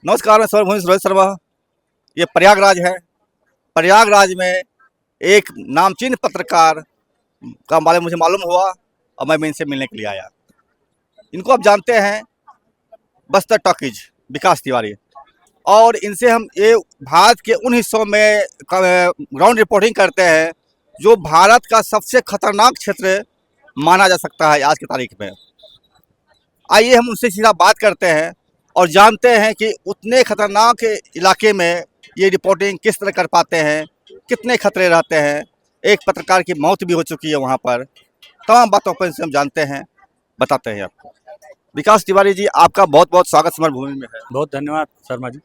नमस्कार, मैं सौरभ रोहित शर्मा। ये प्रयागराज है। प्रयागराज में एक नामचीन पत्रकार का बारे में मुझे मालूम हुआ और मैं इनसे मिलने के लिए आया। इनको आप जानते हैं, बस्तर टॉकीज, विकास तिवारी। और इनसे हम ये भारत के उन हिस्सों में ग्राउंड रिपोर्टिंग करते हैं जो भारत का सबसे खतरनाक क्षेत्र माना जा सकता है आज की तारीख में। आइए हम उनसे सीधा बात करते हैं और जानते हैं कि उतने खतरनाक इलाके में ये रिपोर्टिंग किस तरह कर पाते हैं, कितने खतरे रहते हैं। एक पत्रकार की मौत भी हो चुकी है वहाँ पर। तमाम बातों पर इनसे हम जानते हैं, बताते हैं आपको। विकास तिवारी जी, आपका बहुत बहुत स्वागत समर भूमि में है। बहुत धन्यवाद शर्मा जी।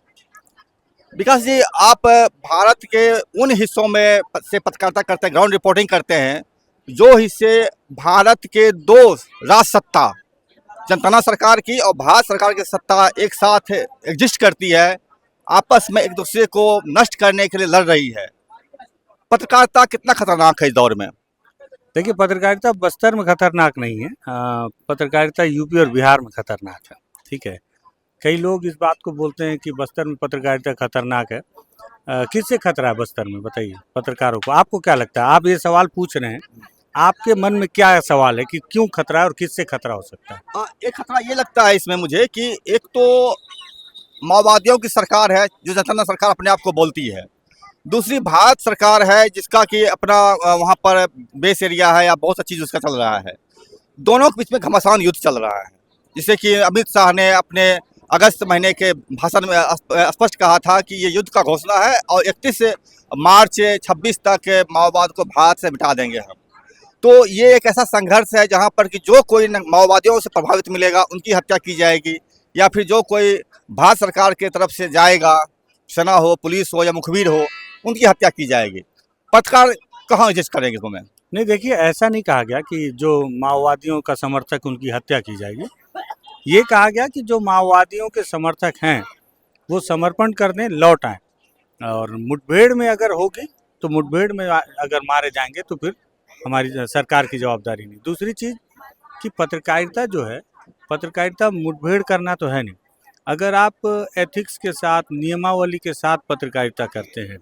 विकास जी, आप भारत के उन हिस्सों में से पत्रकारिता करते हैं, ग्राउंड रिपोर्टिंग करते हैं, जो हिस्से भारत के दो राज सत्ता, जनता सरकार की और भारत सरकार की सत्ता एक साथ एग्जिस्ट करती है, आपस में एक दूसरे को नष्ट करने के लिए लड़ रही है। पत्रकारिता कितना खतरनाक है इस दौर में? देखिए, पत्रकारिता बस्तर में खतरनाक नहीं है। पत्रकारिता यूपी और बिहार में खतरनाक है। ठीक है, कई लोग इस बात को बोलते हैं कि बस्तर में पत्रकारिता खतरनाक है। किससे खतरा है बस्तर में, बताइए पत्रकारों को। आपको क्या लगता है? आप ये सवाल पूछ रहे हैं, आपके मन में क्या सवाल है कि क्यों खतरा है और किससे खतरा हो सकता है? एक खतरा ये लगता है इसमें मुझे कि एक तो माओवादियों की सरकार है जो जनता सरकार अपने आप को बोलती है। दूसरी भारत सरकार है जिसका कि अपना वहाँ पर बेस एरिया है या बहुत सा चीज़ उसका चल रहा है। दोनों के बीच में घमासान युद्ध चल रहा है, जिसे कि अमित शाह ने अपने अगस्त महीने के भाषण में स्पष्ट कहा था कि ये युद्ध का घोषणा है और 31 मार्च 26 तक माओवाद को भारत से मिटा देंगे हम। तो ये एक ऐसा संघर्ष है जहाँ पर कि जो कोई माओवादियों से प्रभावित मिलेगा उनकी हत्या की जाएगी, या फिर जो कोई भारत सरकार के तरफ से जाएगा, सेना हो, पुलिस हो या मुखबिर हो, उनकी हत्या की जाएगी। पत्रकार कहाँ एग्जिस्ट करेंगे तुम्हें? नहीं, देखिए, ऐसा नहीं कहा गया कि जो माओवादियों का समर्थक उनकी हत्या की जाएगी। ये कहा गया कि जो माओवादियों के समर्थक हैं वो समर्पण करने लौट आए, और मुठभेड़ में अगर होगी तो मुठभेड़ में अगर मारे जाएंगे तो फिर हमारी सरकार की जवाबदारी नहीं। दूसरी चीज़ कि पत्रकारिता जो है, पत्रकारिता मुठभेड़ करना तो है नहीं। अगर आप एथिक्स के साथ, नियमावली के साथ पत्रकारिता करते हैं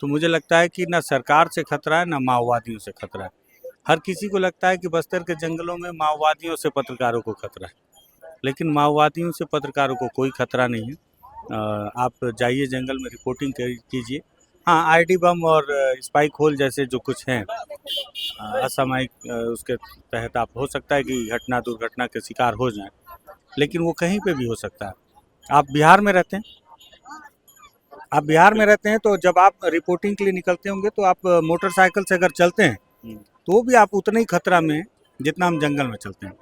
तो मुझे लगता है कि ना सरकार से खतरा है ना माओवादियों से खतरा है। हर किसी को लगता है कि बस्तर के जंगलों में माओवादियों से पत्रकारों को खतरा है, लेकिन माओवादियों से पत्रकारों को कोई खतरा नहीं है। आप जाइए जंगल में, रिपोर्टिंग कीजिए। हाँ, आईडी बम और स्पाइक होल जैसे जो कुछ हैं असामयिक, उसके तहत आप हो सकता है कि घटना दुर्घटना के शिकार हो जाएं, लेकिन वो कहीं पे भी हो सकता है। आप बिहार में रहते हैं, तो जब आप रिपोर्टिंग के लिए निकलते होंगे तो आप मोटरसाइकिल से अगर चलते हैं तो भी आप उतने ही खतरा में हैं जितना हम जंगल में चलते हैं।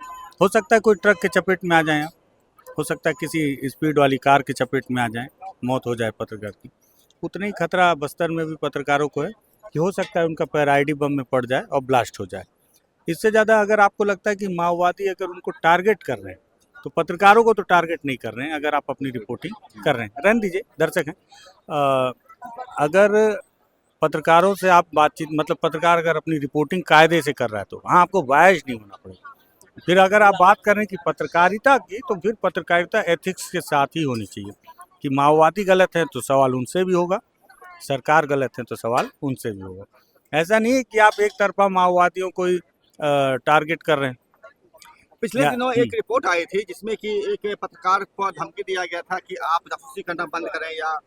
हो सकता है कोई ट्रक के चपेट में आ जाए, हो सकता है किसी स्पीड वाली कार के चपेट में आ जाए, मौत हो जाए पत्रकार की। उतना ही खतरा बस्तर में भी पत्रकारों को है कि हो सकता है उनका पैर आईडी बम में पड़ जाए और ब्लास्ट हो जाए। इससे ज़्यादा अगर आपको लगता है कि माओवादी अगर उनको टारगेट कर रहे हैं तो पत्रकारों को तो टारगेट नहीं कर रहे हैं। अगर आप अपनी रिपोर्टिंग कर रहे हैं, रहने दीजिए, दर्शक हैं। अगर पत्रकारों से आप बातचीत, मतलब पत्रकार अगर अपनी रिपोर्टिंग कायदे से कर रहा है तो हाँ, आपको बायस नहीं होना पड़ेगा। फिर अगर आप बात करें कि पत्रकारिता की, तो फिर पत्रकारिता एथिक्स के साथ ही होनी चाहिए कि माओवादी गलत है तो सवाल उनसे भी होगा, सरकार गलत है तो सवाल उनसे भी होगा। ऐसा नहीं है कि आप एक तरफा माओवादियों को ही टारगेट कर रहे हैं। पिछले दिनों एक रिपोर्ट आई थी जिसमें कि एक पत्रकार को धमकी दिया गया था कि आप जासूसी करना बंद करें, या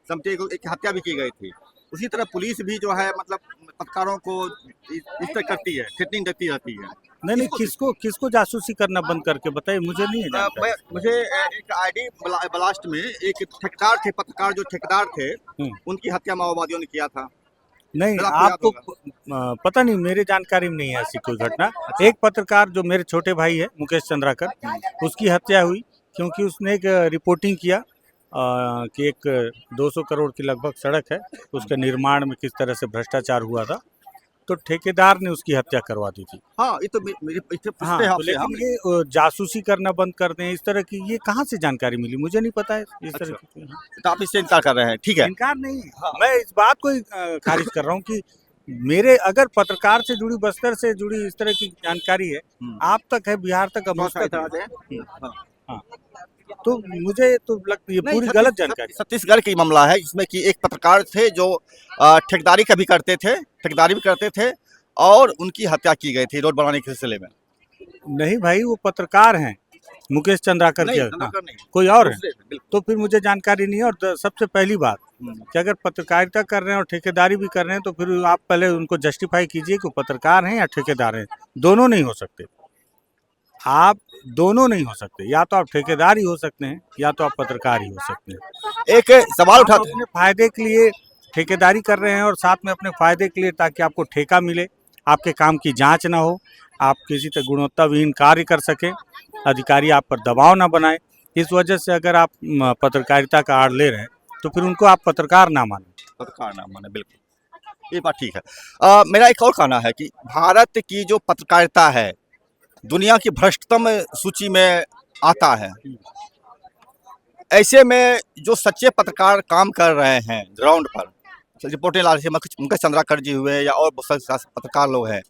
समझे एक हत्या भी की गई थी। उसी तरह पुलिस भी जो है मतलब पत्रकारों को इस तरह करती है, थ्रेटनिंग देती रहती है। नहीं, किसको जासूसी करना बंद करके बताइए, मुझे नहीं है। मुझे एक आईडी ब्लास्ट में एक ठेकेदार थे, पत्रकार जो ठेकेदार थे, उनकी हत्या माओवादियों ने किया था। नहीं, आपको पता नहीं, मेरे जानकारी में नहीं है ऐसी कोई घटना। एक पत्रकार जो मेरे छोटे भाई है मुकेश चंद्राकर, उसकी हत्या हुई क्योंकि उसने एक रिपोर्टिंग किया कि एक 200 करोड़ की लगभग सड़क है, उसके निर्माण में किस तरह से भ्रष्टाचार हुआ था, तो ठेकेदार ने उसकी हत्या करवा दी थी। हाँ, ये तो हाँ, तो लेकिन ये जासूसी करना बंद कर दें इस तरह की, ये कहाँ से जानकारी मिली, मुझे नहीं पता है इस तरह की। तो आप इससे इनकार कर रहे हैं? ठीक है, इनकार नहीं है। हाँ। मैं इस बात को खारिज कर रहा हूँ कि मेरे अगर पत्रकार से जुड़ी, बस्तर से जुड़ी इस तरह की जानकारी है, आप तक है, बिहार तक, हाँ। तो मुझे तो लगता है ये नहीं, पूरी गलत जानकारी। छत्तीसगढ़ की मामला है जिसमें कि एक पत्रकार थे जो ठेकेदारी का भी करते थे, ठेकेदारी भी करते थे और उनकी हत्या की गई थी रोड बनाने के सिलसिले में। नहीं भाई, वो पत्रकार हैं, मुकेश चंद्राकर नहीं, के। हाँ, धनाकर नहीं, कोई और है? दूसरे थे, बिल्कुल। तो फिर मुझे जानकारी नहीं है। और सबसे पहली बात हम्म, कि अगर पत्रकारिता कर रहे हैं और ठेकेदारी भी कर रहे हैं तो फिर आप पहले उनको जस्टिफाई कीजिए कि वो पत्रकार हैं या ठेकेदार हैं। दोनों नहीं हो सकते, आप दोनों नहीं हो सकते। या तो आप ठेकेदार ही हो सकते हैं या तो आप पत्रकार ही हो सकते हैं। एक सवाल आप उठाते अपने फायदे के लिए ठेकेदारी कर रहे हैं और साथ में अपने फायदे के लिए, ताकि आपको ठेका मिले, आपके काम की जांच ना हो, आप किसी तरह गुणवत्ताविहीन कार्य कर सकें, अधिकारी आप पर दबाव ना बनाए। इस वजह से अगर आप पत्रकारिता का आड़ ले रहे हैं तो फिर उनको आप पत्रकार ना मानें। पत्रकार नाम माने, बिल्कुल ये बात ठीक है। मेरा एक और कहना है कि भारत की जो पत्रकारिता है दुनिया की भ्रष्टतम सूची में आता है। ऐसे में जो सच्चे पत्रकार काम कर रहे हैं ग्राउंड पर, रिपोर्टें ला रहे हैं, मुकेश चंद्राकर जी हुए या और बहुत सारे पत्रकार लोग हैं,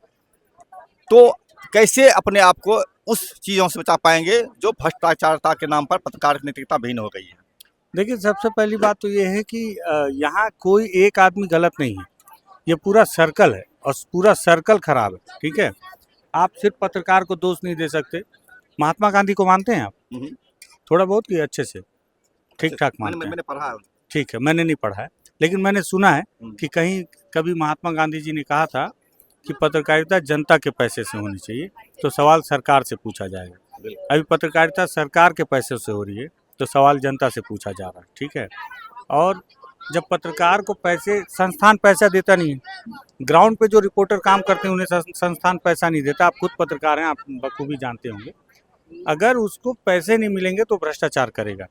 तो कैसे अपने आप को उस चीज़ों से बचा पाएंगे जो भ्रष्टाचारता के नाम पर पत्रकार की नैतिकता भिन्न हो गई है। देखिए, सबसे पहली बात तो ये है कि यहाँ कोई एक आदमी गलत नहीं है, ये पूरा सर्कल है और पूरा सर्कल खराब है। ठीक है, आप सिर्फ पत्रकार को दोष नहीं दे सकते। महात्मा गांधी को मानते हैं आप? हम्म, थोड़ा बहुत कि अच्छे से ठीक ठाक मैंने मानते हैं? मैंने पढ़ा है। ठीक है, मैंने नहीं पढ़ा है, लेकिन मैंने सुना है हम्म, कि कहीं कभी महात्मा गांधी जी ने कहा था कि पत्रकारिता जनता के पैसे से होनी चाहिए, तो सवाल सरकार से पूछा जाएगा। बिल्कुल। अभी पत्रकारिता सरकार के पैसे से हो रही है, तो सवाल जनता से पूछा जा रहा है। ठीक है, और जब पत्रकार को पैसे, संस्थान पैसा देता नहीं है, ग्राउंड पे जो रिपोर्टर काम करते हैं उन्हें संस्थान पैसा नहीं देता। आप खुद पत्रकार हैं, आप बखूबी जानते होंगे। अगर उसको पैसे नहीं मिलेंगे तो भ्रष्टाचार करेगा।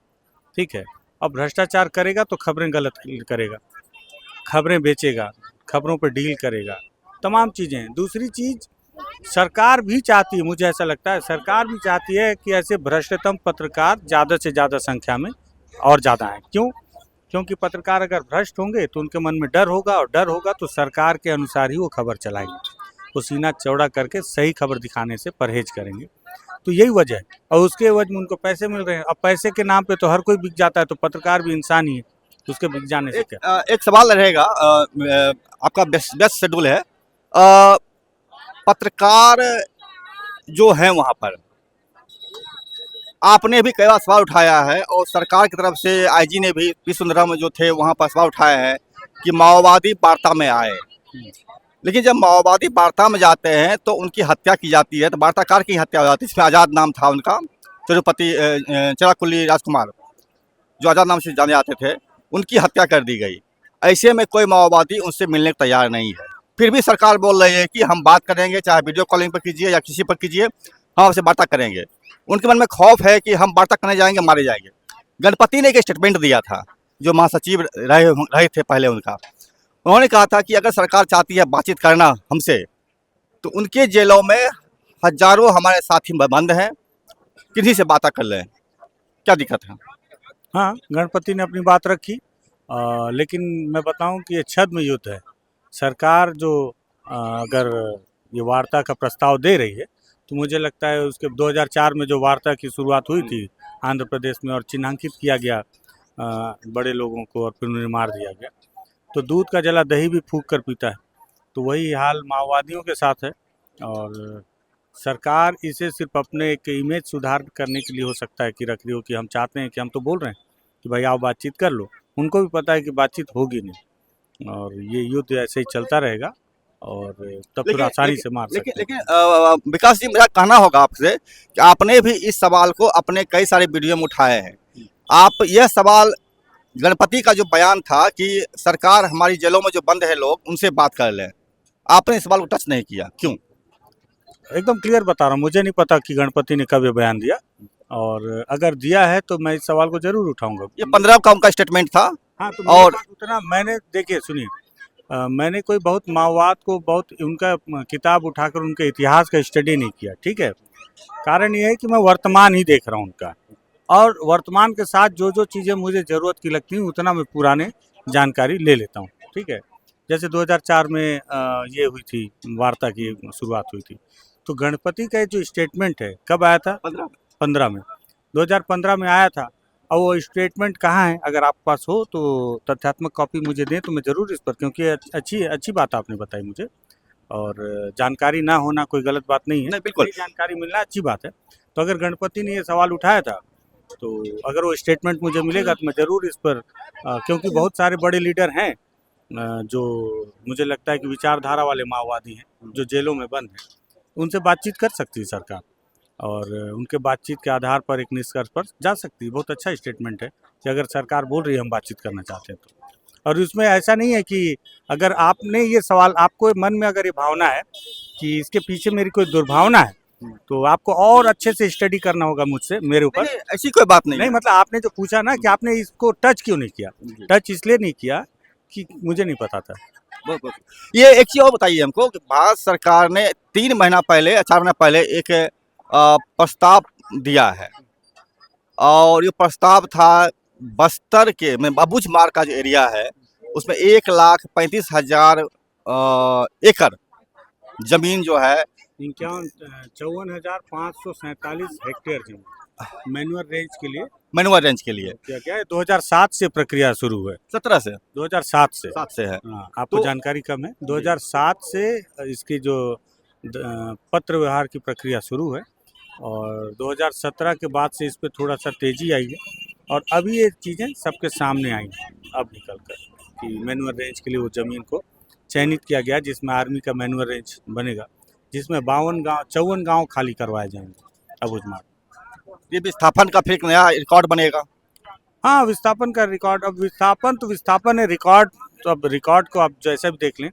ठीक है, और भ्रष्टाचार करेगा तो खबरें गलत करेगा, खबरें बेचेगा, खबरों पर डील करेगा, तमाम चीज़ें। दूसरी चीज़, सरकार भी चाहती है, मुझे ऐसा लगता है सरकार भी चाहती है कि ऐसे भ्रष्टतम पत्रकार ज़्यादा से ज़्यादा संख्या में और ज़्यादा आए। क्यों? क्योंकि पत्रकार अगर भ्रष्ट होंगे तो उनके मन में डर होगा, और डर होगा तो सरकार के अनुसार ही वो खबर चलाएंगे। वो सीना चौड़ा करके सही खबर दिखाने से परहेज करेंगे। तो यही वजह है, और उसके वजह में उनको पैसे मिल रहे हैं। अब पैसे के नाम पे तो हर कोई बिक जाता है, तो पत्रकार भी इंसान ही है, उसके बिक जाने से क्या। एक सवाल रहेगा, आपका व्यस्त शेड्यूल है, अ, पत्रकार जो है वहाँ पर आपने भी कई बार सवाल उठाया है और सरकार की तरफ से आईजी ने भी पी सुंदरम जो थे वहाँ पर सवाल उठाया है कि माओवादी वार्ता में आए। लेकिन जब माओवादी वार्ता में जाते हैं तो उनकी हत्या की जाती है, तो वार्ताकार की हत्या हो जाती है। इसमें आज़ाद नाम था उनका, तिरुपति चिराकुल्ली राजकुमार, जो आज़ाद नाम से जाने जाते थे, उनकी हत्या कर दी गई। ऐसे में कोई माओवादी उनसे मिलने को तैयार नहीं है। फिर भी सरकार बोल रही है कि हम बात करेंगे, चाहे वीडियो कॉलिंग पर कीजिए या किसी पर कीजिए, हम आपसे वार्ता करेंगे। उनके मन में खौफ है कि हम वार्ता करने जाएंगे, मारे जाएंगे। गणपति ने एक स्टेटमेंट दिया था, जो महासचिव रहे थे पहले उनका। उन्होंने कहा था कि अगर सरकार चाहती है बातचीत करना हमसे, तो उनके जेलों में हजारों हमारे साथी बंद हैं, किन्हीं से बातें कर लें, क्या दिक्कत है? हाँ, गणपति ने अपनी बात रखी, लेकिन मैं बताऊं कि ये छद्म युद्ध है। सरकार जो अगर ये वार्ता का प्रस्ताव दे रही है, तो मुझे लगता है उसके 2004 में जो वार्ता की शुरुआत हुई थी आंध्र प्रदेश में, और चिन्हांकित किया गया बड़े लोगों को और फिर उन्हें मार दिया गया, तो दूध का जला दही भी फूंक कर पीता है। तो वही हाल माओवादियों के साथ है, और सरकार इसे सिर्फ अपने एक इमेज सुधार करने के लिए हो सकता है कि रख रही हो, कि हम चाहते हैं कि हम तो बोल रहे हैं कि भाई आओ बातचीत कर लो। उनको भी पता है कि बातचीत होगी नहीं, और ये युद्ध ऐसे ही चलता रहेगा, और तब फिर आसानी से मार सकते हैं। लेकिन विकास जी, मेरा कहना होगा आपसे कि आपने भी इस सवाल को अपने कई सारे वीडियो में उठाए हैं। आप यह सवाल, गणपति का जो बयान था कि सरकार हमारी जेलों में जो बंद है लोग, उनसे बात कर लें, आपने इस सवाल को टच नहीं किया, क्यों? एकदम क्लियर बता रहा हूँ, मुझे नहीं पता कि गणपति ने कब ये बयान दिया, और अगर दिया है तो मैं इस सवाल को जरूर उठाऊंगा। ये 15 का उनका स्टेटमेंट था। हाँ, तो और उतना मैंने, देखिए सुनिए, मैंने कोई बहुत माओवाद को बहुत उनका किताब उठाकर उनके इतिहास का स्टडी नहीं किया। ठीक है, कारण ये है कि मैं वर्तमान ही देख रहा हूँ उनका, और वर्तमान के साथ जो जो चीज़ें मुझे ज़रूरत की लगती हैं उतना मैं पुराने जानकारी ले लेता हूँ। ठीक है, जैसे 2004 में ये हुई थी, वार्ता की शुरुआत हुई थी, तो गणपति का जो स्टेटमेंट है कब आया था? 15 में। 2015 में आया था। और वो स्टेटमेंट कहाँ है, अगर आप पास हो तो तथ्यात्मक कॉपी मुझे दें तो मैं ज़रूर इस पर, क्योंकि अच्छी अच्छी बात आपने बताई मुझे, और जानकारी ना होना कोई गलत बात नहीं है, नहीं, बिल्कुल। नई जानकारी मिलना अच्छी बात है। तो अगर गणपति ने ये सवाल उठाया था, तो अगर वो स्टेटमेंट मुझे मिलेगा तो मैं ज़रूर इस पर, क्योंकि बहुत सारे बड़े लीडर हैं जो मुझे लगता है कि विचारधारा वाले माओवादी हैं, जो जेलों में बंद हैं, उनसे बातचीत कर सकती है सरकार, और उनके बातचीत के आधार पर एक निष्कर्ष पर जा सकती है। बहुत अच्छा स्टेटमेंट है कि अगर सरकार बोल रही है हम बातचीत करना चाहते हैं तो। और इसमें ऐसा नहीं है कि अगर आपने ये सवाल, आपको मन में अगर ये भावना है कि इसके पीछे मेरी कोई दुर्भावना है, तो आपको और अच्छे से स्टडी करना होगा मुझसे, मेरे ऊपर। नहीं, ऐसी कोई बात नहीं नहीं, है। मतलब आपने जो पूछा ना कि आपने इसको टच क्यों नहीं किया, जी। टच इसलिए नहीं किया कि मुझे नहीं पता था। बहुत बहुत ये एक चीज़ और बताइए हमको कि भारत सरकार ने 3 महीना पहले, 4 महीना पहले एक प्रस्ताव दिया है, और ये प्रस्ताव था बस्तर के में बाबूझमार का जो एरिया है, उसमें 1,35,000 एकड़ जमीन जो है 54,547 हेक्टेयर जमीन मैनुअल रेंज के लिए मैनुअल रेंज के लिए किया गया है। 2007 से प्रक्रिया शुरू है, 17 से 2007 से। 7 से है। हाँ, आपको तो जानकारी कम है। 2007 से इसकी जो पत्र व्यवहार की प्रक्रिया शुरू है, और 2017 के बाद से इस पे थोड़ा सा तेजी आई है, और अभी ये चीज़ें सबके सामने आई हैं अब निकल कर कि मैनुअल रेंज के लिए वो ज़मीन को चयनित किया गया, जिसमें आर्मी का मैनुअल रेंज बनेगा, जिसमें 54 गांव खाली करवाए जाएंगे अबूझमार। ये विस्थापन का फिर एक नया रिकॉर्ड बनेगा। हाँ, विस्थापन का रिकॉर्ड, अब विस्थापन तो विस्थापन है, रिकॉर्ड तो अब रिकॉर्ड को आप जैसे भी देख लें,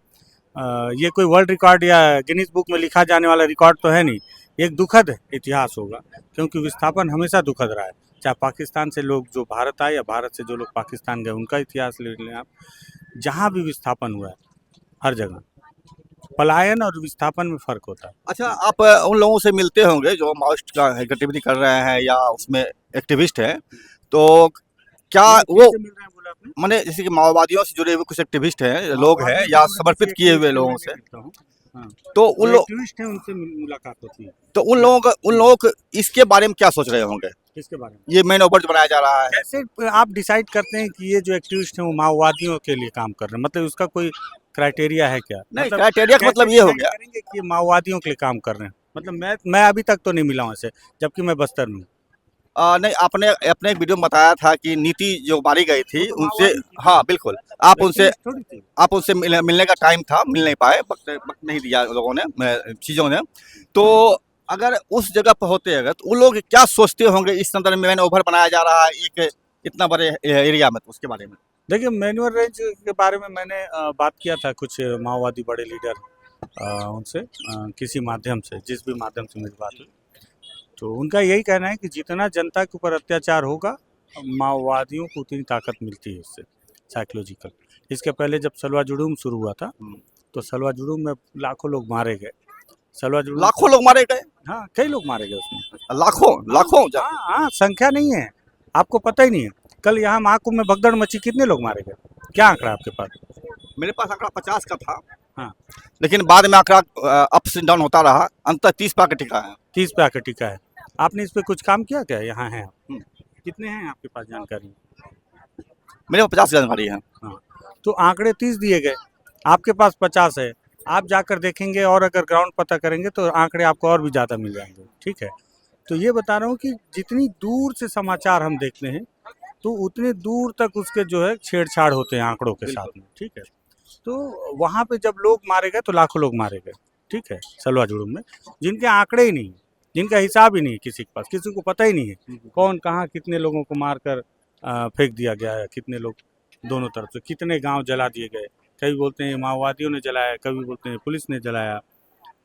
ये कोई वर्ल्ड रिकॉर्ड या गिनीज बुक में लिखा जाने वाला रिकॉर्ड तो है नहीं। एक दुखद इतिहास होगा, क्योंकि विस्थापन हमेशा दुखद रहा है, चाहे पाकिस्तान से लोग जो भारत आए या भारत से जो लोग पाकिस्तान गए, उनका इतिहास ले लें आप, जहाँ भी विस्थापन हुआ है हर जगह पलायन और विस्थापन में फ़र्क होता है। अच्छा, आप उन लोगों से मिलते होंगे जो माओइस्ट का गतिविधि कर रहे हैं या उसमें एक्टिविस्ट हैं, तो क्या वो किससे मिल रहे हैं बोला आपने? माने जैसे कि माओवादियों से जुड़े हुए कुछ एक्टिविस्ट हैं, लोग हैं, माओवादियों से या जुड़े समर्पित किसी किए हुए एक्टिविस्ट से लोगों मैं से, नहीं मिलता हूँ। हाँ, तो जो उन लोग एक्टिविस्ट हैं उनसे मुलाकात होती है। तो उन लोगों को इसके बारे में क्या सोच रहे होंगे, किसके बारे में? ये मेन ओवर जो बनाया जा रहा है? कैसे आप डिसाइड करते हैं कि ये जो एक्टिविस्ट हैं वो माओवादियों के लिए काम कर रहे हैं? मतलब उसका कोई क्राइटेरिया है क्या? नहीं, मतलब क्राइटेरिया का कैसे मतलब ये हो डिसाइड गया। करेंगे कि ये माओवादियों के लिए काम कर रहे हैं? मतलब मैं अभी तक तो नहीं मिला हूँ ऐसे, जबकि मैं बस्तर में हूँ। नहीं, आपने अपने एक वीडियो में बताया था कि नीति जो मारी गई थी वो तो उनसे, माओवादी थी। हाँ बिल्कुल, एक्टिविस्ट थोड़ी थी। आप उनसे मिलने का टाइम था, मिल नहीं पाए, वक्त नहीं दिया लोगों ने, चीज़ों ने। तो अगर उस जगह पर होते अगर, तो वो लोग क्या सोचते होंगे इस संदर्भ में मैंने ओवर बनाया जा रहा है एक इतना बड़े एरिया में, तो उसके बारे में? देखिए, मैनुअल रेंज के बारे में मैंने बात किया था कुछ माओवादी बड़े लीडर, उनसे किसी माध्यम से, जिस भी माध्यम से मेरी बात हुई, तो उनका यही कहना है कि जितना जनता के ऊपर अत्याचार होगा, माओवादियों को उतनी ताकत मिलती है इससे, साइकोलॉजिकल। इसके पहले जब सलवा जुडूम शुरू हुआ था, तो सलवा जुडूम में लाखों लोग मारे गए। सलवा जुडूम, लाखों लोग मारे गए? हाँ, कई लोग मारे गए उसमें। लाखों लाखों हाँ हाँ, संख्या नहीं है, आपको पता ही नहीं है। कल यहाँ महाकुंभ में भगदड़ मची, कितने लोग मारे गए? क्या आंकड़ा आपके पास? मेरे पास आंकड़ा 50 का था, हाँ, लेकिन बाद में आंकड़ा अप्स एंड डाउन होता रहा, अंतर 30 पे आके टिका है। 30 पे आकर टिका है। आपने इस पे कुछ काम किया क्या? यहाँ है आप? हम्म। कितने हैं आपके पास जानकारी? मेरे पास 50 जानकारी है। हाँ, तो आंकड़े 30 दिए गए, आपके पास 50 है। आप जाकर देखेंगे और अगर ग्राउंड पता करेंगे तो आंकड़े आपको और भी ज़्यादा मिल जाएंगे। ठीक है, तो ये बता रहा हूँ कि जितनी दूर से समाचार हम देखते हैं, तो उतनी दूर तक उसके जो है छेड़छाड़ होते हैं आंकड़ों के साथ में। ठीक है, तो वहाँ पे जब लोग मारे गए तो लाखों लोग मारे गए। ठीक है, सलवा जुड़ूम में, जिनके आंकड़े ही नहीं, जिनका हिसाब ही नहीं किसी के पास, किसी को पता ही नहीं है कौन कहाँ कितने लोगों को मारकर फेंक दिया गया है, कितने लोग दोनों तरफ से, कितने गांव जला दिए गए। कई बोलते हैं माओवादियों ने जलाया, कभी बोलते हैं पुलिस ने जलाया,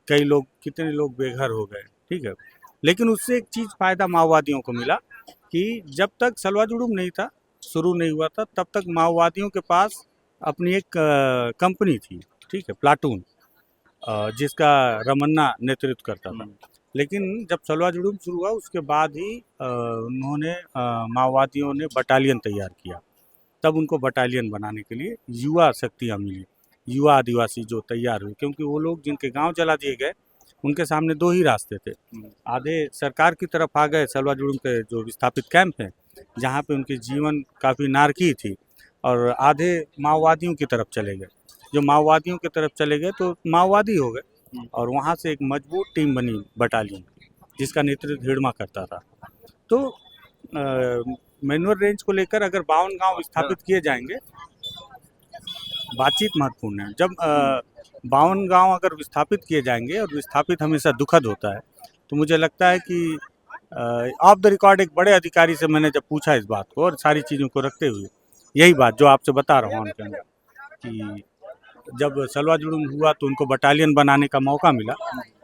कई लोग, कितने लोग बेघर हो गए। ठीक है, लेकिन उससे एक चीज़ फ़ायदा माओवादियों को मिला कि जब तक सलवा जुड़ूम नहीं था, शुरू नहीं हुआ था, तब तक माओवादियों के पास अपनी एक कंपनी थी। ठीक है, प्लाटून, जिसका रमन्ना नेतृत्व करता था। लेकिन जब सलवा जुड़ूम शुरू हुआ उसके बाद ही उन्होंने माओवादियों ने बटालियन तैयार किया। तब उनको बटालियन बनाने के लिए युवा शक्तियाँ मिली, युवा आदिवासी जो तैयार हुए, क्योंकि वो लोग जिनके गांव जला दिए गए उनके सामने दो ही रास्ते थे। आधे सरकार की तरफ आ गए, सलवा जुड़ूम के जो विस्थापित कैंप हैं जहाँ पे उनकी जीवन काफ़ी नारकीय थी, और आधे माओवादियों की तरफ चले गए। जो माओवादियों की तरफ चले गए तो माओवादी हो गए, और वहाँ से एक मजबूत टीम बनी बटालियन की, जिसका नेतृत्व हिड़मा करता था। तो मैनुअल रेंज को लेकर अगर 52 गांव विस्थापित किए जाएंगे, बातचीत महत्वपूर्ण है। जब 52 गांव अगर विस्थापित किए जाएंगे, और विस्थापित हमेशा दुखद होता है, तो मुझे लगता है कि ऑफ द रिकॉर्ड एक बड़े अधिकारी से मैंने जब पूछा इस बात को, और सारी चीज़ों को रखते हुए यही बात जो आपसे बता रहा हूँ उनके अंदर, कि जब सलवा जुड़ूम हुआ तो उनको बटालियन बनाने का मौका मिला,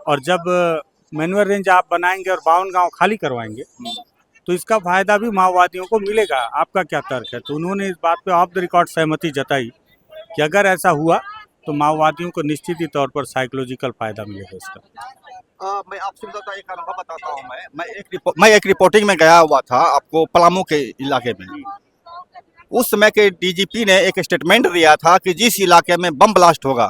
और जब मैनुअल रेंज आप बनाएंगे और 52 गांव खाली करवाएंगे तो इसका फायदा भी माओवादियों को मिलेगा। आपका क्या तर्क है? तो उन्होंने इस बात पे ऑफ द रिकॉर्ड सहमति जताई कि अगर ऐसा हुआ तो माओवादियों को निश्चित ही तौर पर साइकोलॉजिकल फायदा मिलेगा इसका। मैं आपसे एक अनुभव बताता हूँ। मैं एक रिपोर्टिंग में गया हुआ था आपको पलामू के इलाके में। उस समय के डीजीपी ने एक स्टेटमेंट दिया था कि जिस इलाके में बम ब्लास्ट होगा,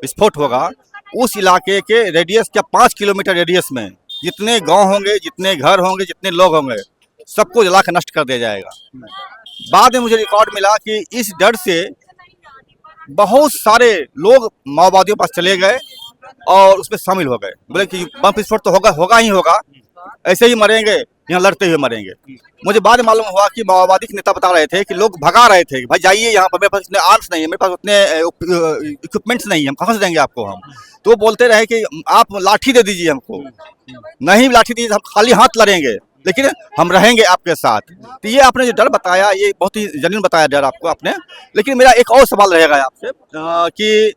विस्फोट होगा, उस इलाके के रेडियस क्या 5 किलोमीटर रेडियस में जितने गांव होंगे, जितने घर होंगे, जितने लोग होंगे, सबको जला कर नष्ट कर दिया जाएगा। बाद में मुझे रिकॉर्ड मिला कि इस डर से बहुत सारे लोग माओवादियों पास चले गए और उसमें शामिल हो गए। बोले कि बम विस्फोट तो होगा ही होगा, ऐसे ही मरेंगे, यहाँ लड़ते हुए मरेंगे। मुझे बाद में मालूम हुआ कि माओवादी के नेता बता रहे थे कि लोग भगा रहे थे, भाई जाइए यहाँ पर, मेरे पास इतने आर्म्स नहीं है, मेरे पास उतने इक्विपमेंट्स नहीं है, हम कहाँ से देंगे आपको हम। तो वो बोलते रहे कि आप लाठी दे दीजिए हमको, नहीं लाठी दीजिए, हम खाली हाथ लड़ेंगे, लेकिन हम रहेंगे आपके साथ। तो ये आपने जो डर बताया, ये बहुत ही जेन्युइन बताया डर आपको आपने। लेकिन मेरा एक और सवाल रहेगा आपसे कि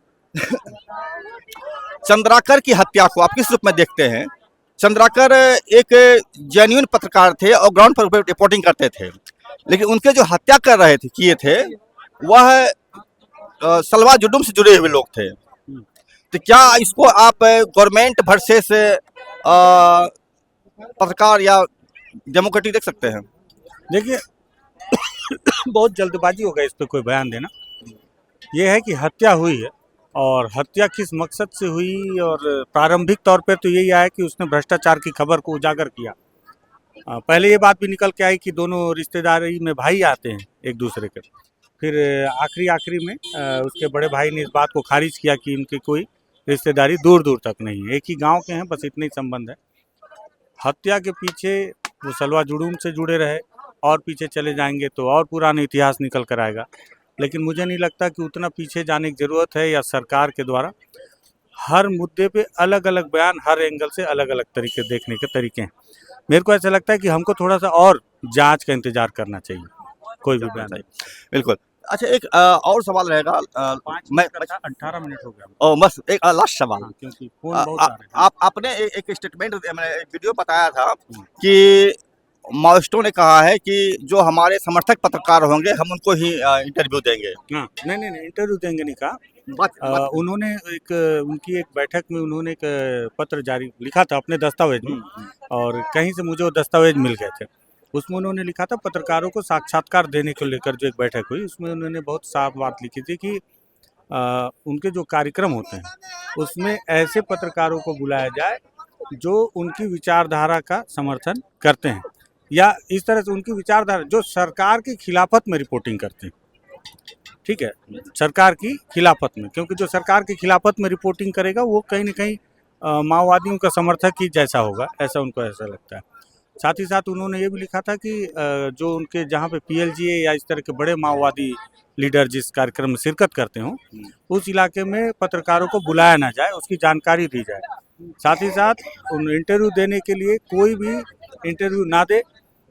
चंद्राकर की हत्या को आप किस रूप में देखते हैं? चंद्राकर एक जेन्युइन पत्रकार थे और ग्राउंड पर रिपोर्टिंग करते थे, लेकिन उनके जो हत्या कर रहे थे, किए थे, वह सलवा जुडूम से जुड़े हुए लोग थे। तो क्या इसको आप गवर्नमेंट वर्सेस पत्रकार या डेमोक्रेटिक देख सकते हैं? देखिए बहुत जल्दबाजी होगा इस पर कोई बयान देना। ये है कि हत्या हुई है, और हत्या किस मकसद से हुई, और प्रारंभिक तौर पे तो यही आया कि उसने भ्रष्टाचार की खबर को उजागर किया। पहले ये बात भी निकल के आई कि दोनों रिश्तेदारी में भाई आते हैं एक दूसरे के। फिर आखिरी में उसके बड़े भाई ने इस बात को खारिज किया कि इनकी कोई रिश्तेदारी दूर दूर तक नहीं है, एक ही गांव के हैं, बस इतने ही संबंध है। हत्या के पीछे वो सलवा जुड़ूम से जुड़े रहे, और पीछे चले जाएंगे तो और पुराना इतिहास निकल कर आएगा। लेकिन मुझे नहीं लगता कि उतना पीछे जाने की ज़रूरत है, या सरकार के द्वारा हर मुद्दे पे अलग अलग बयान, हर एंगल से अलग अलग तरीके देखने के तरीके हैं। मेरे को ऐसा लगता है कि हमको थोड़ा सा और जांच का इंतजार करना चाहिए, कोई भी बयान नहीं। बिल्कुल। अच्छा, एक और सवाल रहेगा। 18 मिनट हो गया। ओ, बस एक लास्ट सवाल। क्योंकि फोन बहुत आ रहे हैं। आपने एक स्टेटमेंट, वीडियो बताया था कि माओइस्टों ने कहा है कि जो हमारे समर्थक पत्रकार होंगे हम उनको ही इंटरव्यू देंगे। हाँ, नहीं, इंटरव्यू देंगे नहीं कहा। उन्होंने उनकी एक बैठक में उन्होंने एक पत्र जारी लिखा था अपने दस्तावेज में, और कहीं से मुझे वो दस्तावेज मिल गए थे। उसमें उन्होंने लिखा था पत्रकारों को साक्षात्कार देने को लेकर जो एक बैठक हुई, उसमें उन्होंने बहुत साफ बात लिखी थी कि उनके जो कार्यक्रम होते हैं उसमें ऐसे पत्रकारों को बुलाया जाए जो उनकी विचारधारा का समर्थन करते हैं, या इस तरह से उनकी विचारधारा जो सरकार की खिलाफत में रिपोर्टिंग करते हैं। ठीक है, सरकार की खिलाफत में, क्योंकि जो सरकार की खिलाफत में रिपोर्टिंग करेगा वो कहीं ना कहीं माओवादियों का समर्थक ही जैसा होगा, ऐसा उनको ऐसा लगता है। साथ ही साथ उन्होंने ये भी लिखा था कि जो उनके जहाँ पे पीएलजीए या इस तरह के बड़े माओवादी लीडर जिस कार्यक्रम में शिरकत करते हों, उस इलाके में पत्रकारों को बुलाया ना जाए, उसकी जानकारी दी जाए। साथ ही साथ उन इंटरव्यू देने के लिए कोई भी इंटरव्यू ना दे।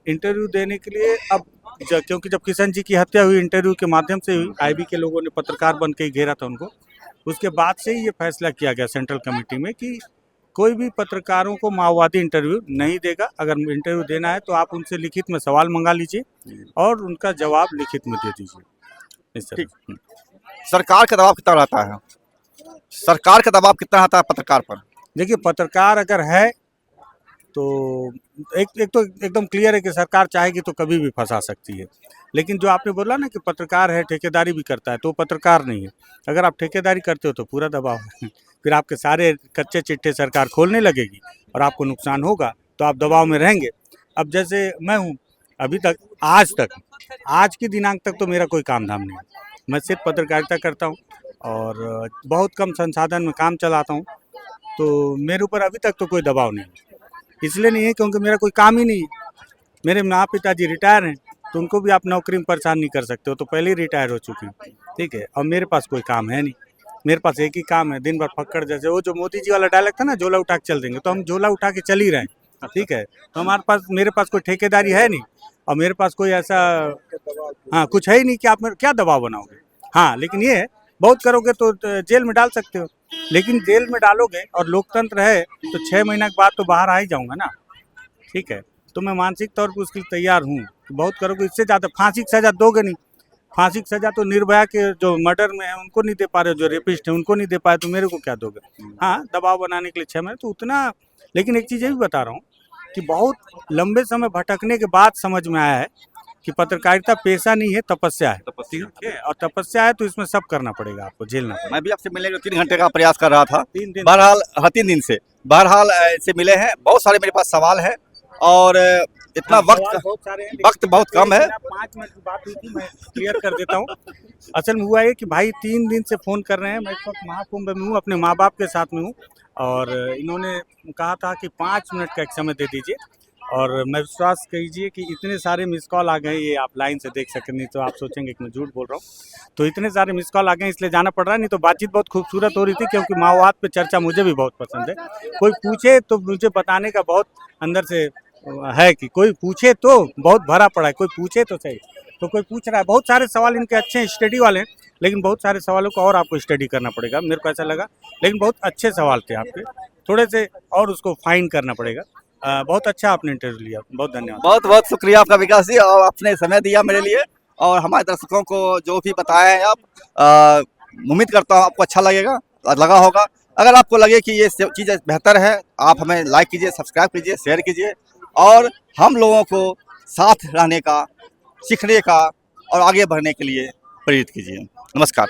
इंटरव्यू देने के लिए अब क्योंकि जब किशन जी की हत्या हुई इंटरव्यू के माध्यम से हुई, आईबी के लोगों ने पत्रकार बन के ही घेरा था उनको, उसके बाद से ही ये फैसला किया गया सेंट्रल कमेटी में कि कोई भी पत्रकारों को माओवादी इंटरव्यू नहीं देगा। अगर इंटरव्यू देना है तो आप उनसे लिखित में सवाल मंगा लीजिए और उनका जवाब लिखित में दे दीजिए। इस तरह सरकार का दबाव कितना रहता है? सरकार का दबाव कितना रहता है पत्रकार पर? देखिए, पत्रकार अगर है तो एक तो एकदम क्लियर है कि सरकार चाहेगी तो कभी भी फंसा सकती है। लेकिन जो आपने बोला ना कि पत्रकार है, ठेकेदारी भी करता है, तो वो पत्रकार नहीं है। अगर आप ठेकेदारी करते हो तो पूरा दबाव है। फिर आपके सारे कच्चे चिट्ठे सरकार खोलने लगेगी और आपको नुकसान होगा, तो आप दबाव में रहेंगे। अब जैसे मैं हूँ, अभी तक आज की दिनांक तक तो मेरा कोई काम धाम नहीं है। मैं सिर्फ पत्रकारिता करता हूँ और बहुत कम संसाधन में काम चलाता हूँ, तो मेरे ऊपर अभी तक तो कोई दबाव नहीं है। इसलिए नहीं है क्योंकि मेरा कोई काम ही नहीं है। मेरे माँ पिताजी रिटायर हैं, तो उनको भी आप नौकरी में परेशान नहीं कर सकते हो, तो पहले ही रिटायर हो चुकी हैं, ठीक है। और मेरे पास कोई काम है नहीं, मेरे पास एक ही काम है, दिन भर फक्कड़ जैसे वो जो मोदी जी वाला डायलॉग था ना, झोला उठा के चल देंगे, तो हम झोला उठा के चल ही रहे हैं, ठीक है। तो मेरे पास कोई ठेकेदारी है नहीं और मेरे पास कोई ऐसा हाँ कुछ है ही नहीं कि आप मेरे क्या दबाव बनाओगे। हाँ लेकिन ये है, बहुत करोगे तो जेल में डाल सकते हो, लेकिन जेल में डालोगे और लोकतंत्र है तो 6 महीना के बाद तो बाहर आ ही जाऊंगा ना, ठीक है। तो मैं मानसिक तौर पर उसके लिए तैयार हूँ। बहुत करोगे, इससे ज़्यादा फांसी की सज़ा दोगे नहीं। फांसी की सज़ा तो निर्भया के जो मर्डर में है उनको नहीं दे पा रहे हो, जो रेपिस्ट है उनको नहीं दे पाए, तो मेरे को क्या दोगे। हाँ दबाव बनाने के लिए 6 महीने तो उतना। लेकिन एक चीज़ ये भी बता रहा हूँ कि बहुत लंबे समय भटकने के बाद समझ में आया है कि पत्रकारिता पेशा नहीं है, तपस्या है। ठीक है, और तपस्या है तो इसमें सब करना पड़ेगा, आपको झेलना पड़ेगा। मैं भी आपसे मिलने के 3 घंटे का प्रयास कर रहा था। 3 दिन बहरहाल हाँ 3 दिन से बहरहाल से मिले हैं। बहुत सारे मेरे पास सवाल है और इतना हाँ, सवाल वक्त बहुत सारे हैं, वक्त बहुत कम है। 5 मिनट की बात हुई थी, मैं क्लियर कर देता हूँ। असल में हुआ ये कि भाई 3 दिन से फ़ोन कर रहे हैं। मैं इस वक्त महाकुंभ में हूँ, अपने माँ बाप के साथ में हूँ और इन्होंने कहा था कि 5 मिनट का एक समय दे दीजिए और मैं विश्वास कीजिए कि इतने सारे मिस कॉल आ गए, ये आप लाइन से देख सकते, नहीं तो आप सोचेंगे कि मैं झूठ बोल रहा हूँ। तो इतने सारे मिस कॉल आ गए इसलिए जाना पड़ रहा है, नहीं तो बातचीत बहुत खूबसूरत हो रही थी, क्योंकि माओवाद पे चर्चा मुझे भी बहुत पसंद है। कोई पूछे तो मुझे बताने का बहुत अंदर से है कि कोई पूछे तो बहुत भरा पड़ा है, कोई पूछे तो सही। तो कोई पूछ रहा है, बहुत सारे सवाल इनके अच्छे हैं, स्टडी वाले हैं, लेकिन बहुत सारे सवालों को और आपको स्टडी करना पड़ेगा, मेरे को ऐसा लगा। लेकिन बहुत अच्छे सवाल थे आपके, थोड़े से और उसको फाइन करना पड़ेगा। बहुत अच्छा आपने इंटरव्यू लिया, बहुत धन्यवाद। बहुत बहुत शुक्रिया आपका विकास जी, और आपने समय दिया मेरे लिए और हमारे दर्शकों को जो भी बताया है आप। उम्मीद करता हूँ आपको अच्छा लगा होगा। अगर आपको लगे कि ये चीज़ बेहतर है, आप हमें लाइक कीजिए, सब्सक्राइब कीजिए, शेयर कीजिए और हम लोगों को साथ रहने का, सीखने का और आगे बढ़ने के लिए प्रेरित कीजिए। नमस्कार।